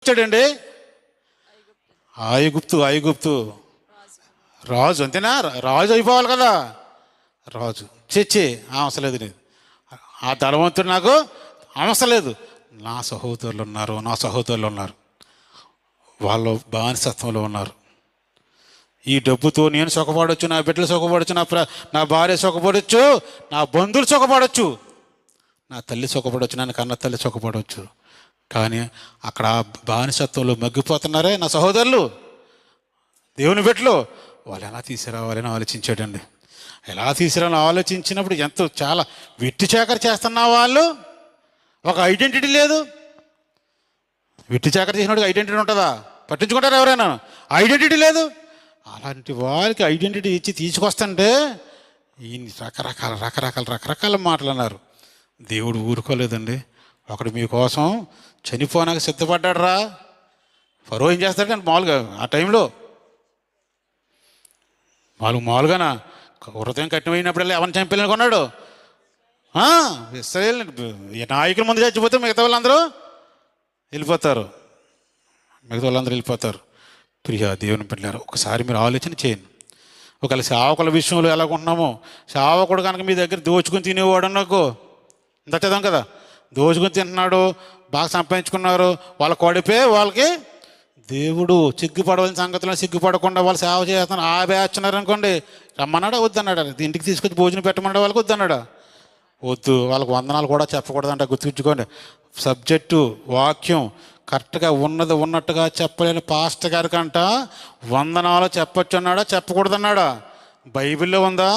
వచ్చాడండి? ఐగుప్తు రాజు, అంతేనా? రాజు అయిపోవాలి కదా, రాజు. చచ్చి అవసరం లేదు, నేను ఆ ధనవంతుడు నాకు అవసరం లేదు. నా సహోదరులు ఉన్నారు, వాళ్ళు బానిసత్వంలో ఉన్నారు. ఈ డబ్బుతో నేను సుఖపడవచ్చు, నా బిడ్డలు సుఖపడచ్చు, నా భార్య సుఖపడవచ్చు, నా బంధువులు సుఖపడవచ్చు, నా తల్లి సుఖపడవచ్చు, నన్ను కన్న తల్లి సుఖపడవచ్చు. కానీ అక్కడ బానిసత్వంలో మగ్గిపోతున్నారే నా సహోదరులు, దేవుని బిడ్డలు. వాళ్ళు ఎలా తీసుకురావాలని ఆలోచించాడండి. ఎలా తీసుకురావాలని ఆలోచించినప్పుడు ఎంతో చాలా వెట్టి చాకరి చేస్తున్నా వాళ్ళు. ఒక ఐడెంటిటీ లేదు. వెట్టి చాకరి చేసినప్పుడు ఐడెంటిటీ ఉంటుందా? పట్టించుకుంటారు ఎవరైనా? ఐడెంటిటీ లేదు. అలాంటి వారికి ఐడెంటిటీ ఇచ్చి తీసుకొస్తుంటే ఈయన రకరకాల మాటలు అన్నారు. దేవుడు ఊరుకోలేదండి. ఒకడు మీకోసం చనిపోనాక సిద్ధపడ్డాడు రా. ఫరో ఏం చేస్తాడంటే మామూలుగా ఆ టైంలో మామూలుగానా హృదయం కఠినమైనప్పుడల్లా ఎవరిని చంపేయాలనుకున్నాడు? ఇశ్రాయేల్ నాయకుల ముందు చచ్చిపోతే మిగతా వాళ్ళందరూ వెళ్ళిపోతారు. ప్రియా దేవుని బిడ్డలారా, ఒకసారి మీరు ఆలోచన చేయండి. ఒకవేళ సేవకుల విషయంలో ఎలాగుంటున్నామో, సేవకుడు కనుక మీ దగ్గర దోచుకుని తినేవాడు నాకు ఇంత చదవం కదా, దోచుకుని తింటున్నాడు, బాగా సంపాదించుకున్నారు, వాళ్ళ కొడిపే వాళ్ళకి దేవుడు సిగ్గుపడవలసిన సంగతిలో సిగ్గుపడకుండా వాళ్ళు సేవ చేస్తున్నారు. ఆ బ్యాచున్నారు అనుకోండి, రమ్మన్నాడా వద్దన్నాడా? ఇంటికి తీసుకొచ్చి భోజనం పెట్టమన్నాడా? వాళ్ళకి వద్దన్నాడా? వద్దు. వాళ్ళకి వందనాలు కూడా చెప్పకూడదంట, గుర్తుంచుకోండి. సబ్జెక్టు వాక్యం కరెక్ట్గా ఉన్నట్టుగా చెప్పలేని పాస్టర్ గారి కంట వందనాలు చెప్పొచ్చు అన్నాడా, చెప్పకూడదన్నాడా? బైబిల్లో ఉందా?